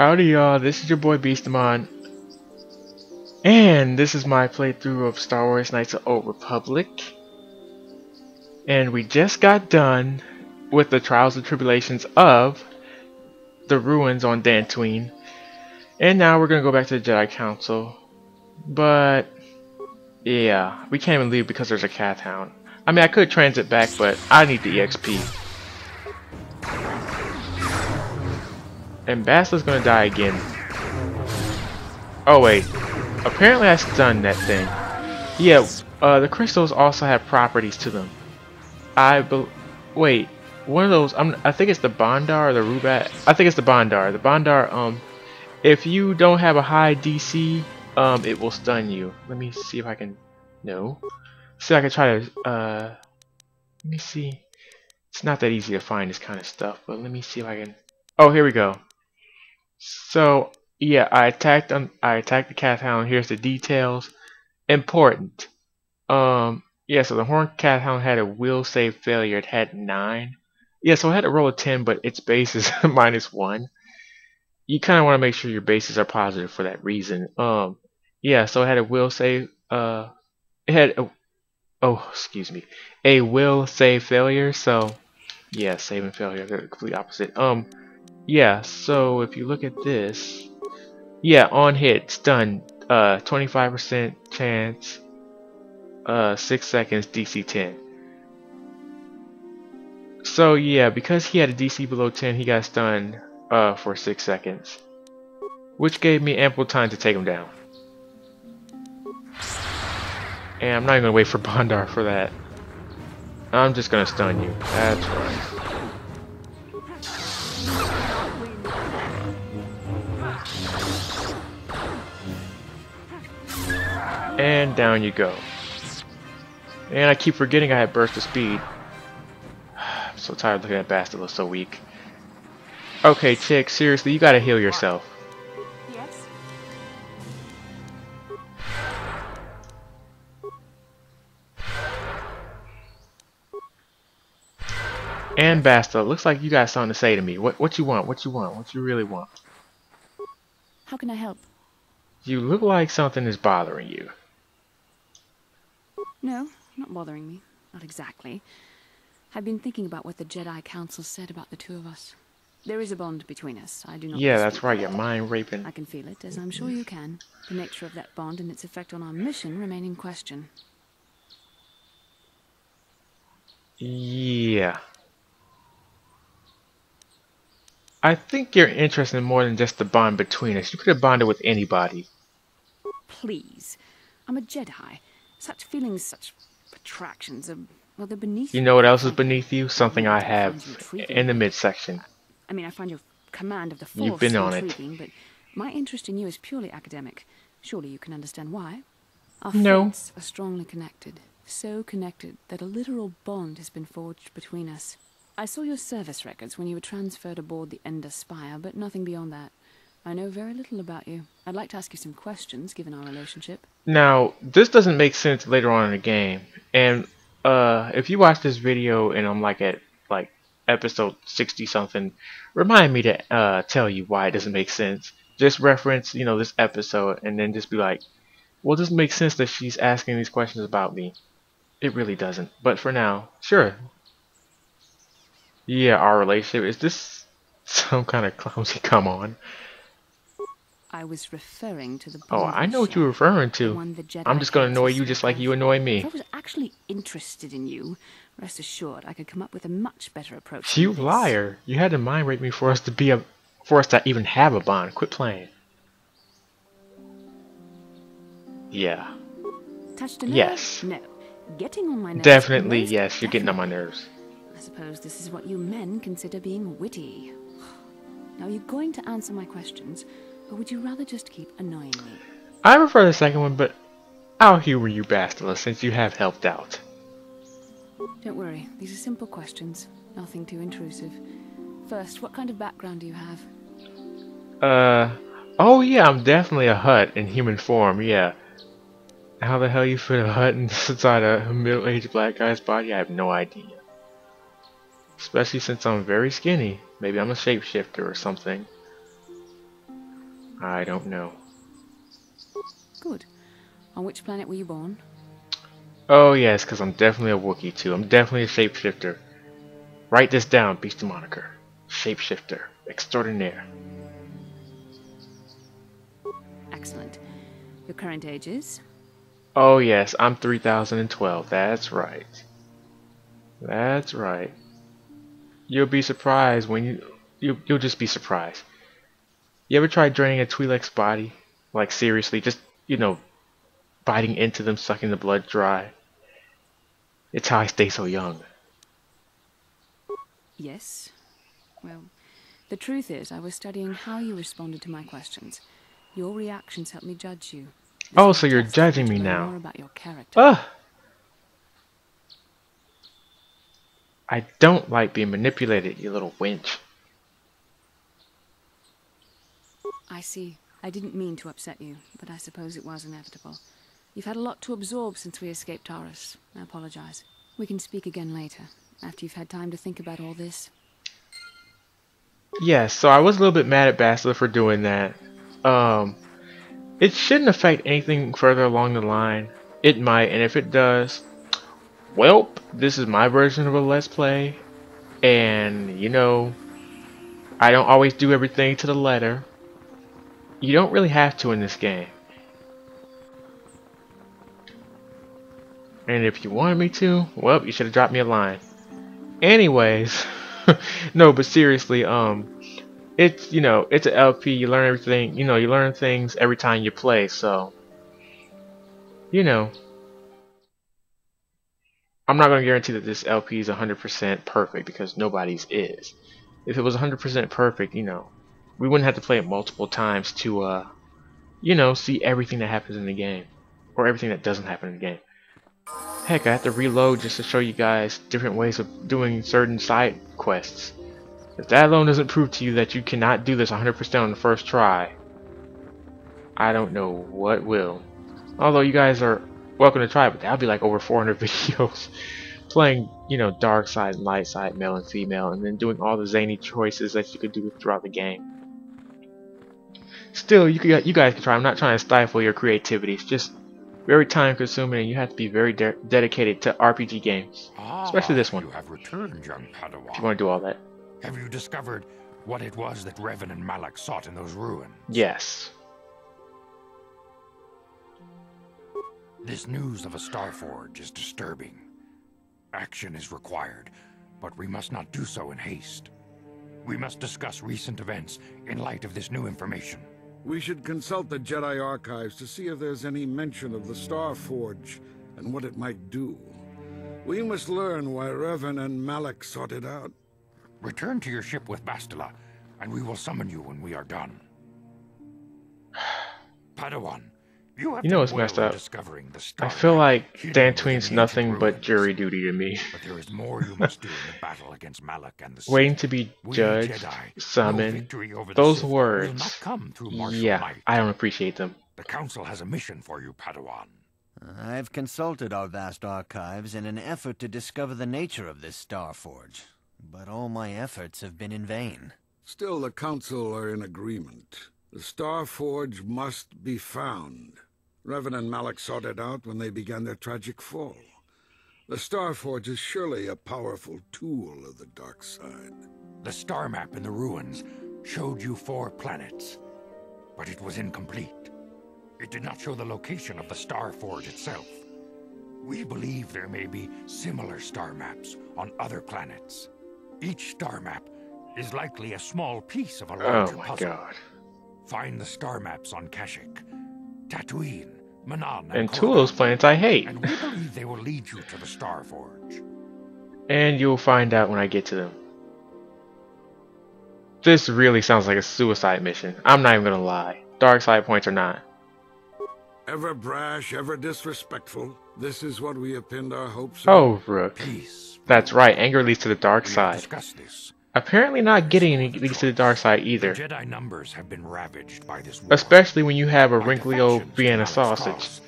Howdy y'all, this is your boy Beastamon, and this is my playthrough of Star Wars Knights of the Old Republic. And we just got done with the trials and tribulations of the ruins on Dantooine. And now we're gonna go back to the Jedi Council. But yeah, we can't even leave because there's a KOTOR. I mean, I could transit back, but I need the EXP. And Bastla's gonna die again. Oh wait, apparently I stunned that thing. Yeah, the crystals also have properties to them. Wait, one of those. I think it's the Bondar or the Rubat. I think it's the Bondar. The Bondar. If you don't have a high DC, it will stun you. Let me see if I can. No. See, I can try to. Let me see. It's not that easy to find this kind of stuff, but let me see if I can. Oh, here we go. So yeah, I attacked the KOTOR. Here's the details. Important. Yeah, so the Horned KOTOR had a will save failure. It had 9. Yeah, so I had to roll a 10, but its base is -1. You kind of want to make sure your bases are positive for that reason. Yeah, so it had a will save. It had excuse me, a will save failure. So yeah, save and failure, they're the complete opposite. Yeah, so if you look at this, yeah, on hit, stun, 25% chance, 6 seconds, DC 10. So yeah, because he had a DC below 10, he got stunned for 6 seconds, which gave me ample time to take him down. And I'm not even gonna wait for Bondar for that. I'm just gonna stun you. That's right. And down you go. And I keep forgetting I had burst of speed. I'm so tired looking at Bastila so weak. Okay, chick, seriously, you gotta heal yourself. Yes. And Bastila, looks like you got something to say to me. What you want? What you want? What you really want? How can I help? You look like something is bothering you. No, not bothering me. Not exactly. I've been thinking about what the Jedi Council said about the two of us. There is a bond between us. I do not Yeah, dispute that's right. You're that. mind raping. I can feel it, as I'm sure you can. The nature of that bond and its effect on our mission remain in question. Yeah. I think you're interested in more than just the bond between us. You could have bonded with anybody. Please. I'm a Jedi. Such feelings, such attractions are, well, they're beneath You me, know what else is frankly. beneath you? Something I Not that find you have intriguing, in the but midsection. I mean, I find your command of the You've Force been on it. intriguing, but my interest in you is purely academic. Surely you can understand why. Our No. fates are strongly connected. So connected that a literal bond has been forged between us. I saw your service records when you were transferred aboard the Ender Spire, but nothing beyond that. I know very little about you. I'd like to ask you some questions, given our relationship. Now, this doesn't make sense later on in the game. And if you watch this video and I'm like at like episode 60 something, remind me to tell you why it doesn't make sense. Just reference, this episode and then just be like, well, it doesn't make sense that she's asking these questions about me. It really doesn't. But for now, sure. Yeah, our relationship. Is this some kind of clumsy come on? I was referring to the Oh, bond I we know what you're share, referring the to. one the Jedi I'm just gonna Council annoy you just spoke like of. you annoy If me. I was actually interested in you, rest assured I could come up with a much better approach You than this. liar! You had to mind rape me for us to even have a bond. Quit playing. Yeah. Touched a nerve? Yes. No. Getting on my nerves. Definitely most yes. You're getting on my definitely. nerves. I suppose this is what you men consider being witty. Now, are you going to answer my questions, or would you rather just keep annoying me? I prefer the second one, but I'll humor you, Bastila, since you have helped out. Don't worry, these are simple questions. Nothing too intrusive. First, what kind of background do you have? Oh yeah, I'm definitely a Hutt in human form, yeah. How the hell you fit a Hutt inside a middle-aged black guy's body? I have no idea. Especially since I'm very skinny. Maybe I'm a shapeshifter or something. I don't know. Good. On which planet were you born? Oh yes, because I'm definitely a Wookiee too. I'm definitely a shapeshifter. Write this down, Beastamoniker. Shapeshifter. Extraordinaire. Excellent. Your current age is? Oh yes, I'm 3012. That's right. That's right. You'll be surprised when you'll just be surprised. You ever tried draining a Twi'lek's body? Like seriously, just biting into them, sucking the blood dry. It's how I stay so young. Yes. Well, the truth is, I was studying how you responded to my questions. Your reactions helped me judge you. This Oh, was so a you're test for me judging to me learn now. more about your character. Ugh! I don't like being manipulated, you little wench. I see. I didn't mean to upset you, but I suppose it was inevitable. You've had a lot to absorb since we escaped Taurus. I apologize. We can speak again later, after you've had time to think about all this. Yes, so I was a little bit mad at Bastila for doing that. It shouldn't affect anything further along the line. It might, and if it does, welp, this is my version of a Let's Play. And, I don't always do everything to the letter. You don't really have to in this game. And if you wanted me to, well, you should have dropped me a line. Anyways, no, but seriously, it's an LP. You learn everything. You learn things every time you play. So, I'm not going to guarantee that this LP is 100% perfect because nobody's is. If it was 100% perfect, we wouldn't have to play it multiple times to, see everything that happens in the game or everything that doesn't happen in the game. Heck, I have to reload just to show you guys different ways of doing certain side quests. If that alone doesn't prove to you that you cannot do this 100% on the first try, I don't know what will. Although you guys are welcome to try it, but that'll be like over 400 videos playing, dark side and light side, male and female, and then doing all the zany choices that you could do throughout the game. Still, you guys can try. I'm not trying to stifle your creativity. It's just very time consuming, and you have to be very dedicated to RPG games, especially this one. You have returned, young Padawan. If you want to do all that. Have you discovered what it was that Revan and Malak sought in those ruins? Yes. This news of a Starforge is disturbing. Action is required, but we must not do so in haste. We must discuss recent events in light of this new information. We should consult the Jedi archives to see if there's any mention of the Starforge and what it might do. We must learn why Revan and Malak sought it out. Return to your ship with Bastila, and we will summon you when we are done. Padawan, you have what's messed up? Discovering the star I feel like Dantooine's nothing but jury duty to me. But there is more you must do in the battle against Malak and the Sith. Waiting to be judged, Jedi, summoned, no those will words, not come through martial yeah, might. I don't appreciate them. The Council has a mission for you, Padawan. I've consulted our vast archives in an effort to discover the nature of this Starforge, but all my efforts have been in vain. Still, the Council are in agreement. The Starforge must be found. Revan and Malak sought it out when they began their tragic fall. The Starforge is surely a powerful tool of the dark side. The star map in the ruins showed you 4 planets, but it was incomplete. It did not show the location of the Starforge itself. We believe there may be similar star maps on other planets. Each star map is likely a small piece of a larger puzzle. Oh my god. Find the star maps on Kashyyyk, Tatooine, Manan, And 2 of those planets I hate. and we believe they will lead you to the Starforge. And you'll find out when I get to them. This really sounds like a suicide mission. I'm not even gonna lie. Dark side points or not. Ever brash, ever disrespectful, this is what we have pinned our hopes on. Oh, Rook. Peace. That's right, anger leads to the dark We have side. discussed this. Apparently not getting any leads to the dark side The either. Jedi numbers have been ravaged by this war. Especially when you have a By wrinkly old defections to Vienna Malak's sausage. cause,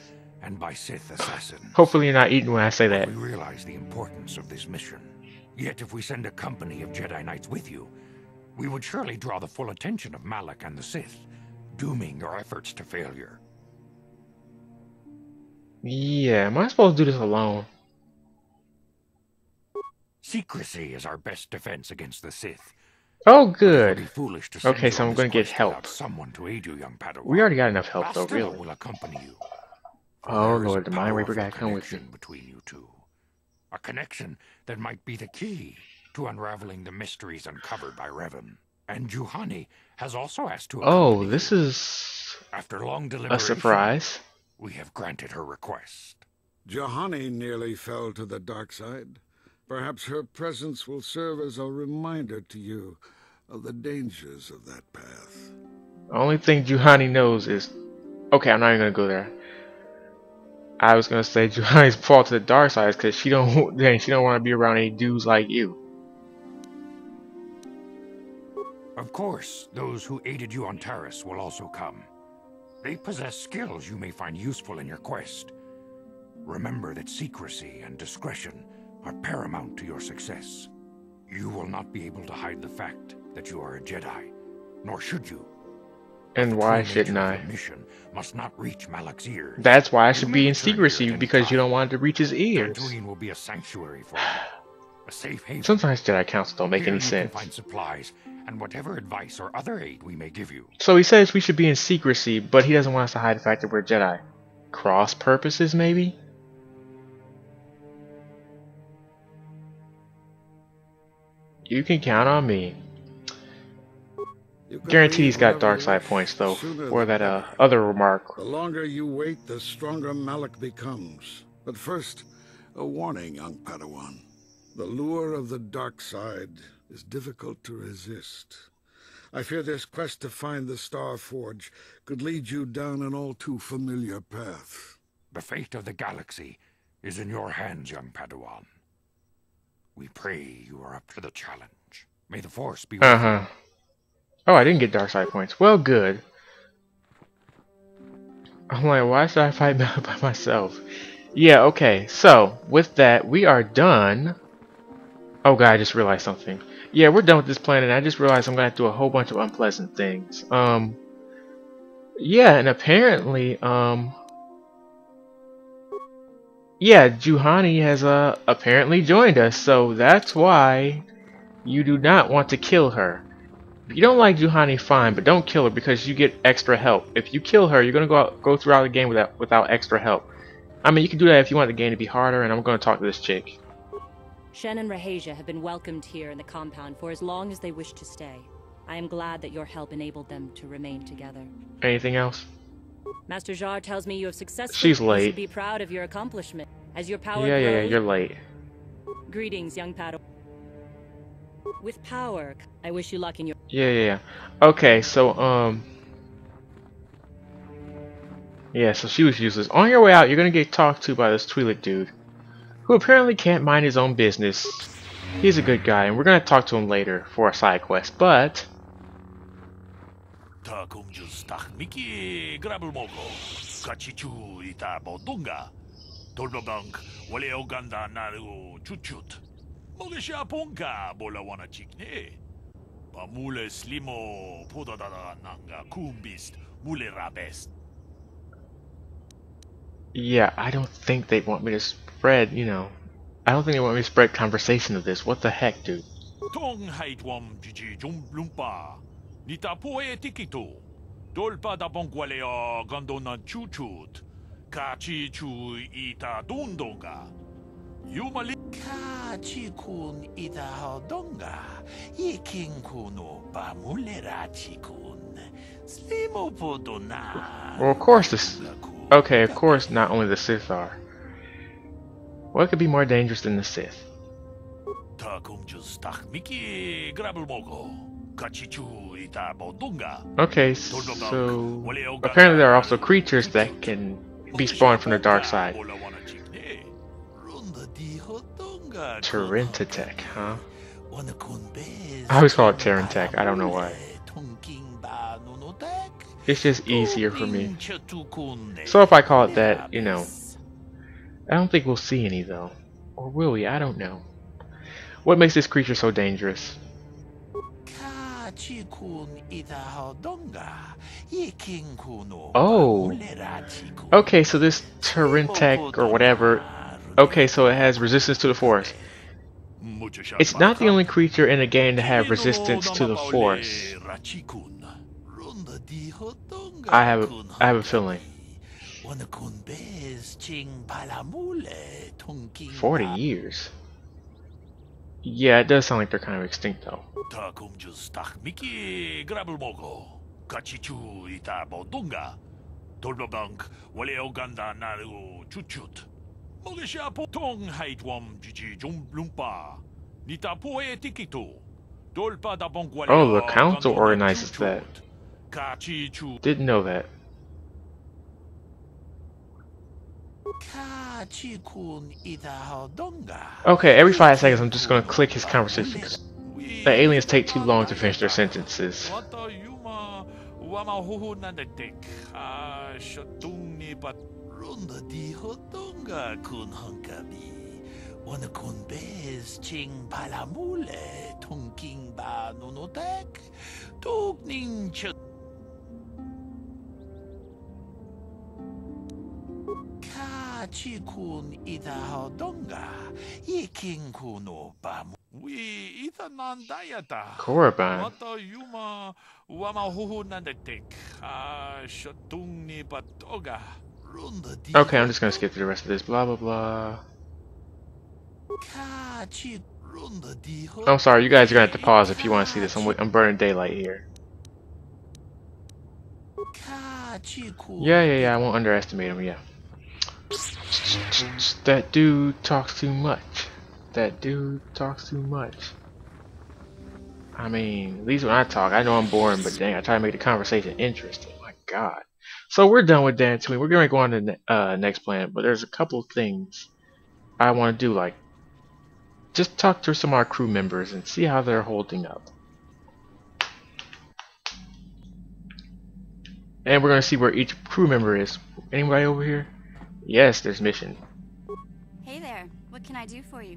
and by Sith assassins. Hopefully you're not eating when I say that. We realize the importance of this mission. Yet if we send a company of Jedi Knights with you, we would surely draw the full attention of Malak and the Sith, dooming your efforts to failure. Yeah, am I supposed to do this alone? Secrecy is our best defense against the Sith. Oh, But it would good. be foolish to send Okay, you so on I'm this gonna get quest help. without someone to aid you, young We Padawan. already got enough help, though, Bastila really. will accompany you. For Oh, there is Lord, a the Mind Raper powerful gotta come with me. connection between you two. A connection that might be the key to unraveling the mysteries uncovered by Revan. And Juhani has also asked to accompany Oh, this you. is After long a deliberation, surprise. we have granted her request. Johanny nearly fell to the dark side. Perhaps her presence will serve as a reminder to you of the dangers of that path. Only thing Juhani knows is... Okay, I'm not even gonna go there. I was gonna say Juhani's fall to the dark side because she don't dang, she don't want to be around any dudes like you. Of course, those who aided you on Taris will also come. They possess skills you may find useful in your quest. Remember that secrecy and discretion are paramount to your success. You will not be able to hide the fact that you are a Jedi, nor should you. And The why true shouldn't nature of I? your mission must not reach Malak's ears. That's why I You should may be in return here secrecy at any because you time. don't want it to reach his ears. Tatooine will be a sanctuary for you, a safe haven. Sometimes Jedi councils don't make Here any you can sense. find supplies and whatever advice or other aid we may give you. So he says we should be in secrecy, but he doesn't want us to hide the fact that we're Jedi. Cross purposes, maybe? You can count on me. You can Guarantee he's leave got whenever dark you side wish, points though, sooner for the that better. other remark. The longer you wait, the stronger Malak becomes. But first, a warning, young Padawan. The lure of the dark side is difficult to resist. I fear this quest to find the Star Forge could lead you down an all too familiar path. The fate of the galaxy is in your hands, young Padawan. We pray you are up to the challenge. May the Force be with you. Oh, I didn't get dark side points. Well, good. I'm like, why should I fight by myself? Yeah, okay. So, with that, we are done. Oh god, I just realized something. Yeah, we're done with this planet. I just realized I'm gonna have to do a whole bunch of unpleasant things. Yeah, and apparently, yeah, Juhani has apparently joined us, so that's why you do not want to kill her. If you don't like Juhani, fine, but don't kill her because you get extra help. If you kill her, you're gonna go throughout the game without extra help. I mean, you can do that if you want the game to be harder, and I'm gonna talk to this chick. Shen and Rahasia have been welcomed here in the compound for as long as they wish to stay. I am glad that your help enabled them to remain together. Anything else? Master Jar tells me you have successfully. She's You late. should be proud of your accomplishment. As your power Yeah, grows. you're late. Greetings, young Padawan. With power, I wish you luck in your. Yeah. Okay, so yeah, so she was useless. On your way out, you're gonna get talked to by this Twi'lek dude, who apparently can't mind his own business. He's a good guy, and we're gonna talk to him later for a side quest. But yeah, I don't think they want me to spread, you know. I don't think they want me to spread conversation of this. What the heck, dude? Tong haitwam jiji jum lumpa. Nita poe tikito. Dolpa da bongualeo gondona chuchut. Kachi chu ita dundonga. Yumali. Kachi kun ita hodonga. Ikin kuno bamulera chikun. Slimo podona. Well, of course this. Okay, of course, not only the Sith are. What could be more dangerous than the Sith? Okay, so apparently there are also creatures that can be spawned from the dark side. Terentatek, huh? I always call it Terentech, I don't know why. It's just easier for me. So if I call it that, you know. I don't think we'll see any though. Or will we? I don't know. What makes this creature so dangerous? Oh. Okay, so this Tyrantech or whatever. Okay, so it has resistance to the Force. It's not the only creature in the game to have resistance to the Force. I have a feeling. 40 years? Yeah, it does sound like they're kind of extinct though. Oh, the council organizes that. Didn't know that. Okay, every 5 seconds I'm just gonna click his conversation because the aliens take too long to finish their sentences. Korriban. Okay, I'm just gonna skip through the rest of this. Blah blah blah. I'm sorry, you guys are gonna have to pause if you want to see this. I'm burning daylight here. Yeah. I won't underestimate him. Yeah. That dude talks too much. That dude talks too much. I mean, at least when I talk, I know I'm boring, but dang, I try to make the conversation interesting. My God. So we're done with Dantooine. We're gonna go on to the next planet, but there's a couple of things I want to do, like just talk to some of our crew members and see how they're holding up. And we're gonna see where each crew member is. Anybody over here? Yes, there's Mission. Hey there, what can I do for you?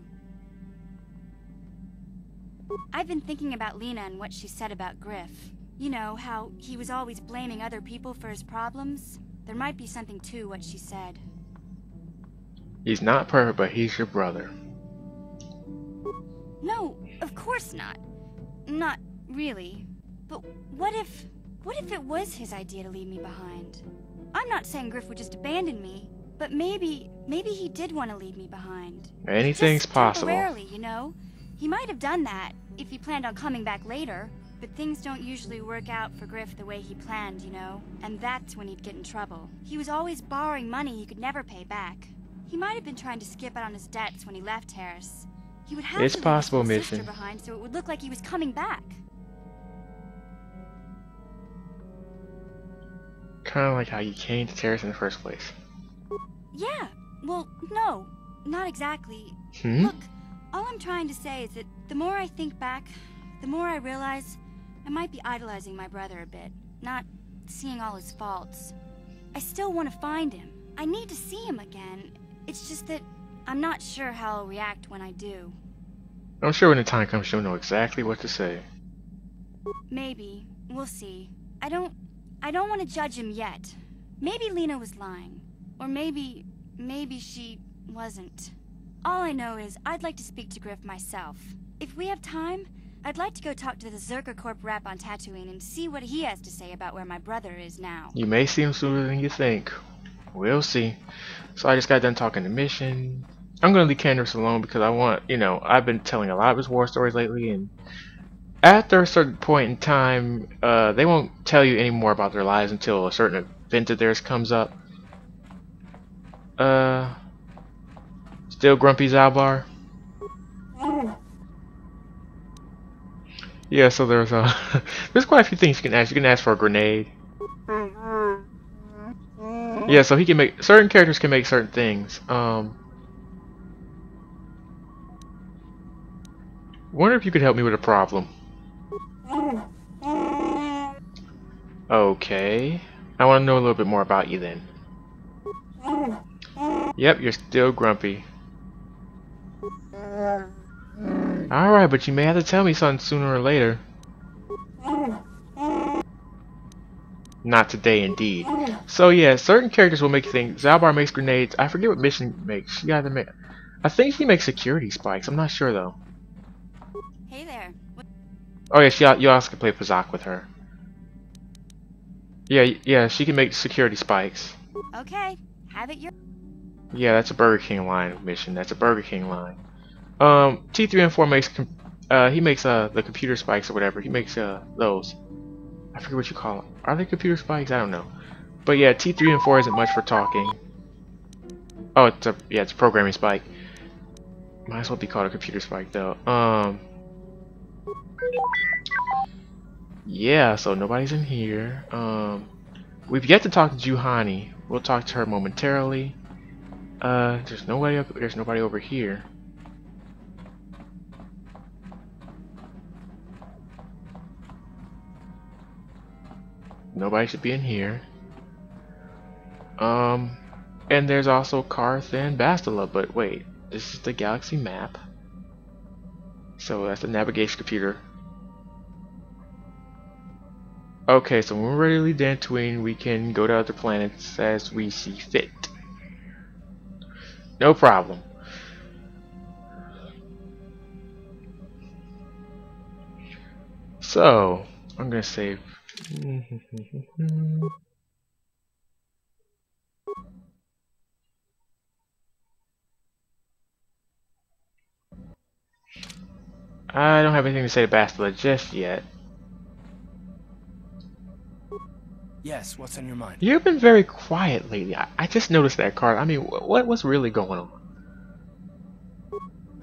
I've been thinking about Lena and what she said about Griff. You know, how he was always blaming other people for his problems? There might be something to what she said. He's not perfect, but he's your brother. No, of course not. Not really. But what if it was his idea to leave me behind? I'm not saying Griff would just abandon me, but maybe he did want to leave me behind. Anything's just possible. Temporarily, you know? He might have done that if he planned on coming back later, but things don't usually work out for Griff the way he planned, you know? And that's when he'd get in trouble. He was always borrowing money he could never pay back. He might have been trying to skip out on his debts when he left Harris. He would have it's to possible, leave his sister Mission. behind so it would look like he was coming back. Kind of like how you came to Terrace in the first place. Yeah, well, no, not exactly. Look, all I'm trying to say is that the more I think back, the more I realize I might be idolizing my brother a bit, not seeing all his faults. I still want to find him. I need to see him again. It's just that I'm not sure how I'll react when I do. I'm sure when the time comes, you'll know exactly what to say. Maybe. We'll see. I don't want to judge him yet. Maybe Lena was lying. Or maybe she wasn't. All I know is I'd like to speak to Griff myself. If we have time, I'd like to go talk to the Zerker Corp rep on Tatooine and see what he has to say about where my brother is now. You may see him sooner than you think. We'll see. So I just got done talking to Mission. I'm gonna leave Candace alone because I want, you know, I've been telling a lot of his war stories lately, and after a certain point in time, they won't tell you any more about their lives until a certain event of theirs comes up. Still grumpy, Zalbar? Yeah, so there's there's quite a few things you can ask. You can ask for a grenade. Yeah, so he can make certain characters can make certain things. Wonder if you could help me with a problem. Okay, I want to know a little bit more about you then. Yep, you're still grumpy. Alright, but you may have to tell me something sooner or later. Not today, indeed. So yeah, certain characters will make things. Zalbar makes grenades. I forget what Mission makes. She either make. I think she makes security spikes. I'm not sure though. Hey there. Oh yeah, you also can play Pazak with her. Yeah, she can make security spikes. Okay, have it your. Yeah, that's a Burger King line mission. That's a Burger King line. T3 and 4 makes he makes the computer spikes or whatever. He makes those. I forget what you call them. Are they computer spikes? I don't know. But yeah, T3 and 4 isn't much for talking. Oh, it's a programming spike. Might as well be called a computer spike though. Yeah, so nobody's in here. We've yet to talk to Juhani. We'll talk to her momentarily. There's nobody over here. Nobody should be in here. And there's also Karth and Bastila, but wait, this is the galaxy map. So that's the navigation computer. Okay, so when we're ready to leave Dantooine, we can go to other planets as we see fit. No problem. So, I'm gonna save. I don't have anything to say to Bastila just yet. Yes, what's on your mind? You've been very quiet lately. I just noticed that, Carl. I mean, what's really going on?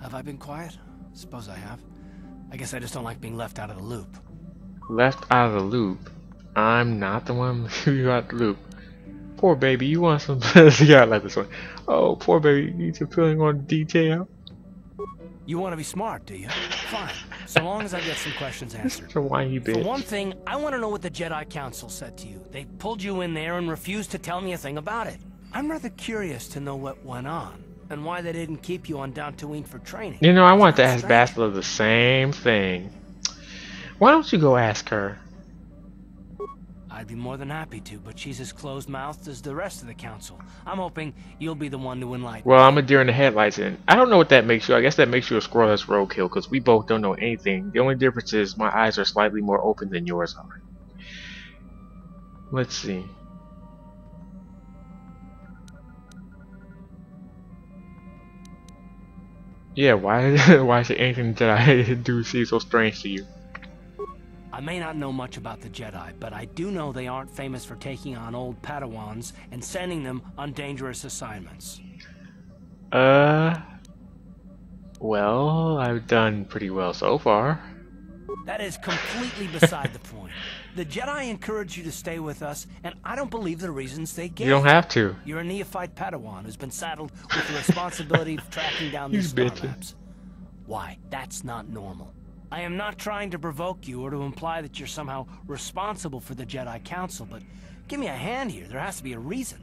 Have I been quiet? Suppose I have. I guess I just don't like being left out of the loop. Left out of the loop? I'm not the one who you out the loop. Poor baby, you want some... Yeah, I like this one. Oh, poor baby, needs some filling on detail. You want to be smart, do you? Fine. So long as I get some questions answered. So why you bitch? For one thing, I want to know what the Jedi Council said to you. They pulled you in there and refused to tell me a thing about it. I'm rather curious to know what went on, and why they didn't keep you on Dantooine for training. You know, I want to ask Bastila the same thing. Why don't you go ask her? I'd be more than happy to, but she's as closed-mouthed as the rest of the council. I'm hoping you'll be the one to enlighten. Well, I'm a deer in the headlights, and I don't know what that makes you. I guess that makes you a squirrel that's roadkill, because we both don't know anything. The only difference is my eyes are slightly more open than yours are. Let's see. Yeah, why should anything that I do seem so strange to you? I may not know much about the Jedi, but I do know they aren't famous for taking on old Padawans and sending them on dangerous assignments. Well, I've done pretty well so far. That is completely beside the point. The Jedi encourage you to stay with us, and I don't believe the reasons they gave. You don't have to. You're a neophyte Padawan who's been saddled with the responsibility of tracking down these star maps. Why? That's not normal. I am not trying to provoke you or to imply that you're somehow responsible for the Jedi Council, but give me a hand here. There has to be a reason.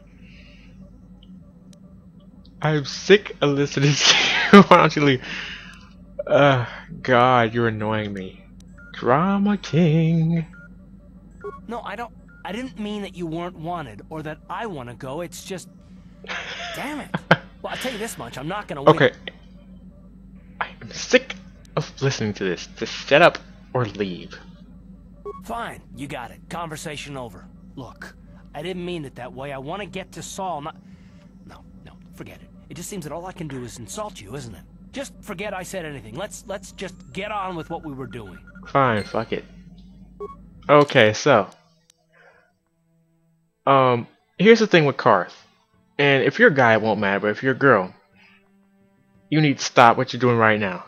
I'm sick of listening to you. Why don't you leave? God, you're annoying me. Drama King. No, I didn't mean that you weren't wanted or that I want to go. It's just... Damn it. Well, I'll tell you this much. I'm not going to win. Okay. I'm sick of listening to this. Just shut up or leave. Fine. You got it. Conversation over. Look, I didn't mean it that way. I want to get to Saul, not... No, forget it. It just seems that all I can do is insult you, isn't it? Just forget I said anything. Let's just get on with what we were doing. Fine, fuck it. Okay, so... here's the thing with Karth. And if you're a guy, it won't matter, but if you're a girl, you need to stop what you're doing right now.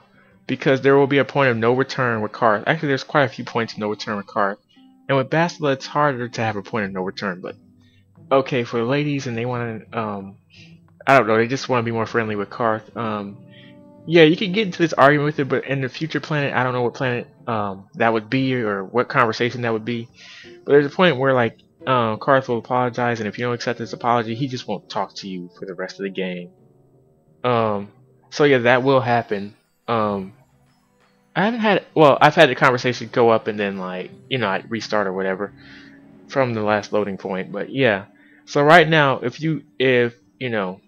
Because there will be a point of no return with Karth. Actually, there's quite a few points of no return with Karth. And with Bastila, it's harder to have a point of no return, but... Okay, for the ladies, and they want to, I don't know, they just want to be more friendly with Karth. Yeah, you can get into this argument with it, but in the future planet, I don't know what planet that would be or what conversation that would be. But there's a point where, like, Karth will apologize, and if you don't accept his apology, he just won't talk to you for the rest of the game. So yeah, that will happen. I haven't had, well, I've had the conversation go up and then like, you know, I restart or whatever from the last loading point. But yeah, so right now, if you know,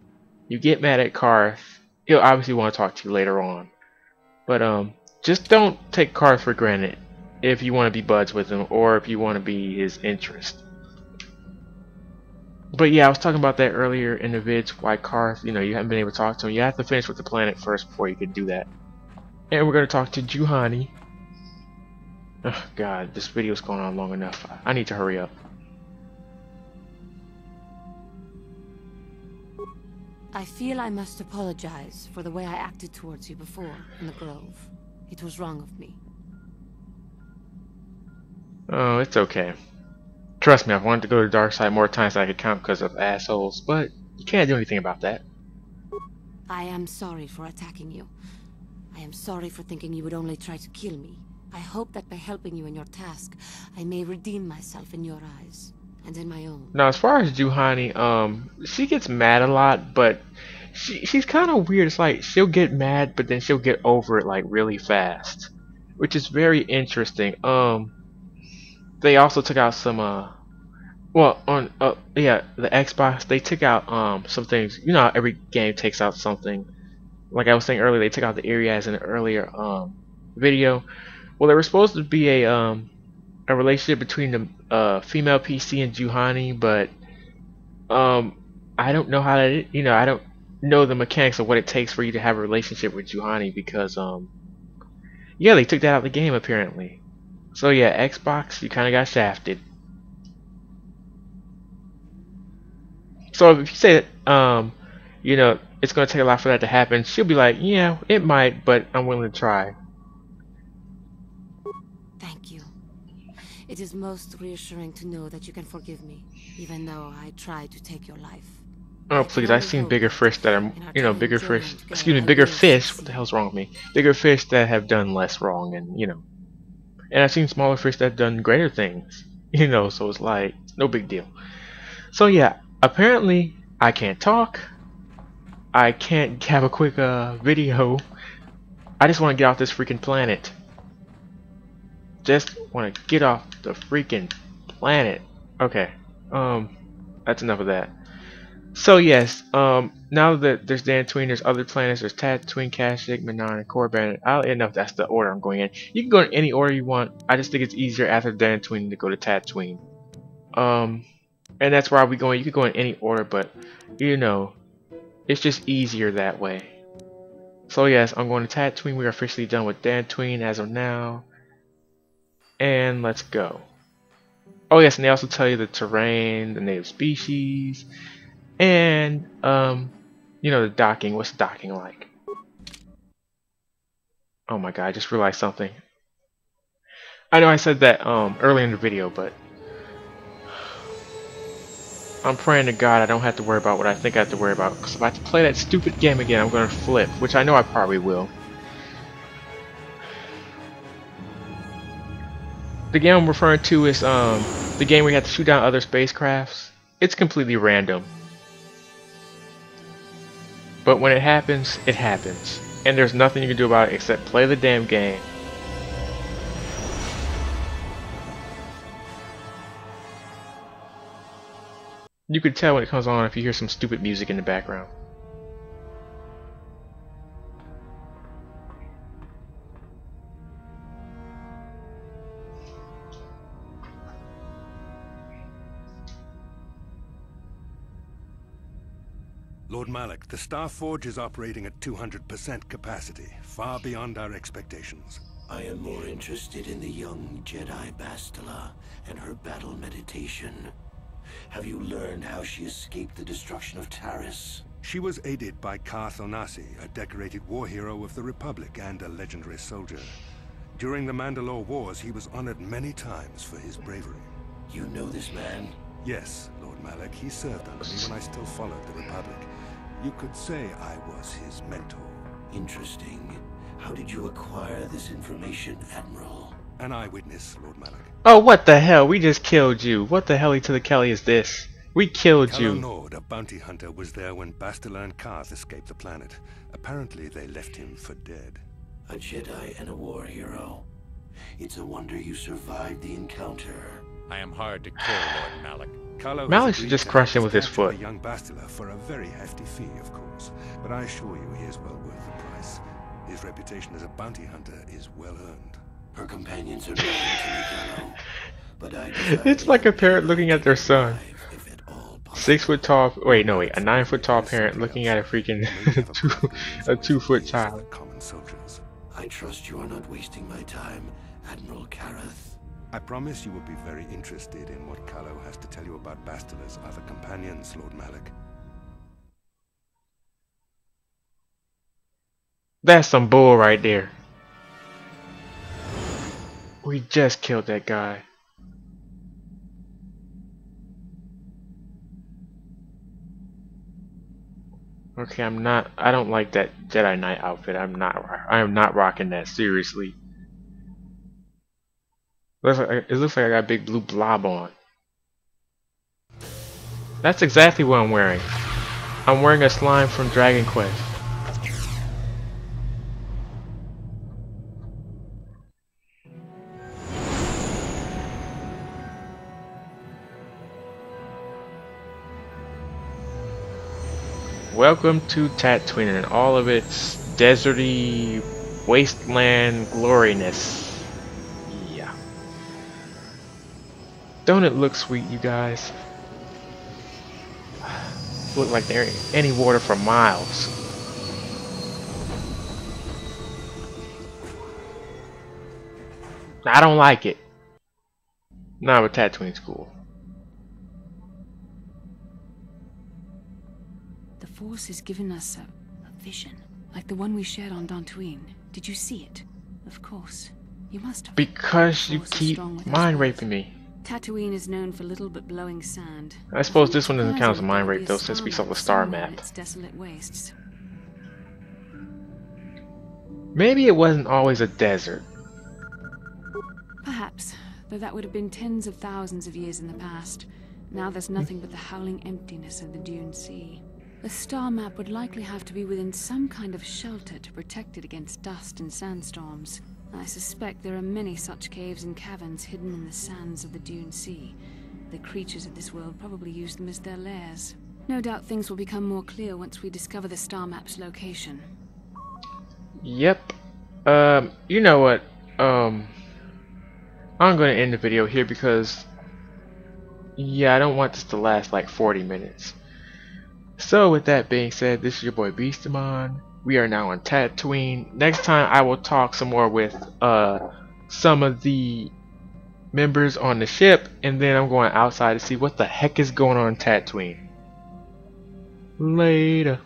you get mad at Karth, he'll obviously want to talk to you later on. But just don't take Karth for granted if you want to be buds with him or if you want to be his interest. But yeah, I was talking about that earlier in the vids, why Karth, you know, you haven't been able to talk to him. You have to finish with the planet first before you can do that. And we're going to talk to Juhani. Oh god, this video's going on long enough. I need to hurry up. I feel I must apologize for the way I acted towards you before in the Grove. It was wrong of me. Oh, it's okay. Trust me, I've wanted to go to the dark side more times than I could count because of assholes, but you can't do anything about that. I am sorry for attacking you. I am sorry for thinking you would only try to kill me. I hope that by helping you in your task, I may redeem myself in your eyes, and in my own. Now, as far as Juhani, she gets mad a lot, but she's kind of weird. It's like she'll get mad, but then she'll get over it like really fast, which is very interesting. They also took out some well, on yeah, the Xbox, they took out some things. You know how every game takes out something. Like I was saying earlier, they took out the areas in an earlier video. Well, there was supposed to be a relationship between the female PC and Juhani, but I don't know how to, you know, I don't know the mechanics of what it takes for you to have a relationship with Juhani because yeah, they took that out of the game apparently. So yeah, Xbox, you kind of got shafted. So if you say that, you know, it's going to take a lot for that to happen, she'll be like, yeah, it might, but I'm willing to try. Thank you. It is most reassuring to know that you can forgive me, even though I tried to take your life. Oh please, I've seen bigger fish that are, you know, bigger fish, excuse me, bigger fish, what the hell's wrong with me? Bigger fish that have done less wrong, and, you know. And I've seen smaller fish that have done greater things, you know, so it's like, no big deal. So yeah, apparently, I can't talk. I can't have a quick video. I just want to get off this freaking planet. Just want to get off the freaking planet. Okay, that's enough of that. So yes, now that there's Dantooine, there's other planets. There's Tatooine, Kashyyyk, Manan, and Korriban. I don't know if that's the order I'm going in. You can go in any order you want. I just think it's easier after Dantooine to go to Tatooine. And that's where I'll be going. You could go in any order, but you know, it's just easier that way. So yes, I'm going to Tatooine. We are officially done with Dantooine as of now. And let's go. Oh yes, and they also tell you the terrain, the native species, and you know, the docking. What's the docking like? Oh my god, I just realized something. I know I said that earlier in the video, but I'm praying to God I don't have to worry about what I think I have to worry about. Because if I have to play that stupid game again, I'm going to flip. Which I know I probably will. The game I'm referring to is the game where you have to shoot down other spacecrafts. It's completely random. But when it happens, it happens. And there's nothing you can do about it except play the damn game. You could tell when it comes on if you hear some stupid music in the background. Lord Malak, the Star Forge is operating at 200% capacity, far beyond our expectations. I am more interested in the young Jedi Bastila and her battle meditation. Have you learned how she escaped the destruction of Taris? She was aided by Karth Onasi, a decorated war hero of the Republic and a legendary soldier. During the Mandalore Wars, he was honored many times for his bravery. You know this man? Yes, Lord Malak. He served under me when I still followed the Republic. You could say I was his mentor. Interesting. How did you acquire this information, Admiral? An eyewitness, Lord Malak. Oh, what the hell? We just killed you. What the hell to the Kelly is this? We killed you. Nord, a bounty hunter, was there when Bastila and Karth escaped the planet. Apparently, they left him for dead. A Jedi and a war hero. It's a wonder you survived the encounter. I am hard to kill, Lord Malik. Malik should just crush him with his foot. A young Bastila for a very hefty fee, of course. But I assure you he is well worth the price. His reputation as a bounty hunter is well earned. Her companions are nothing to me, Carlo. But it's like a parent looking at their son. 6 foot tall. Wait, no, wait. A 9 foot tall parent looking at a freaking a 2 foot child. Common soldiers. I trust you are not wasting my time, Admiral Kareth. I promise you will be very interested in what Carlo has to tell you about Bastila's other companions, Lord Malik. That's some bull right there. We just killed that guy. Okay, I don't like that Jedi Knight outfit. I am not rocking that, seriously. It looks like I got a big blue blob on. That's exactly what I'm wearing. I'm wearing a slime from Dragon Quest. Welcome to Tatooine and all of its deserty wasteland gloriness. Yeah. Don't it look sweet, you guys? Look like there ain't any water for miles. I don't like it. Nah, but Tatooine's cool. The Force has given us a vision, like the one we shared on Dantooine. Did you see it? Of course. You must have. Because you keep mind raping me. Tatooine is known for little but blowing sand. I suppose this one doesn't count as a mind rape though, since we saw the star map. Its desolate wastes. Maybe it wasn't always a desert. Perhaps, though that would have been tens of thousands of years in the past. Now there's nothing but the howling emptiness of the Dune Sea. The star map would likely have to be within some kind of shelter to protect it against dust and sandstorms. I suspect there are many such caves and caverns hidden in the sands of the Dune Sea. The creatures of this world probably use them as their lairs. No doubt things will become more clear once we discover the star map's location. Yep. You know what? I'm gonna end the video here because yeah, I don't want this to last like 40 minutes. So with that being said, this is your boy Beastamon. We are now on Tatooine. Next time I will talk some more with some of the members on the ship, and then I'm going outside to see what the heck is going on in Tatooine. Later.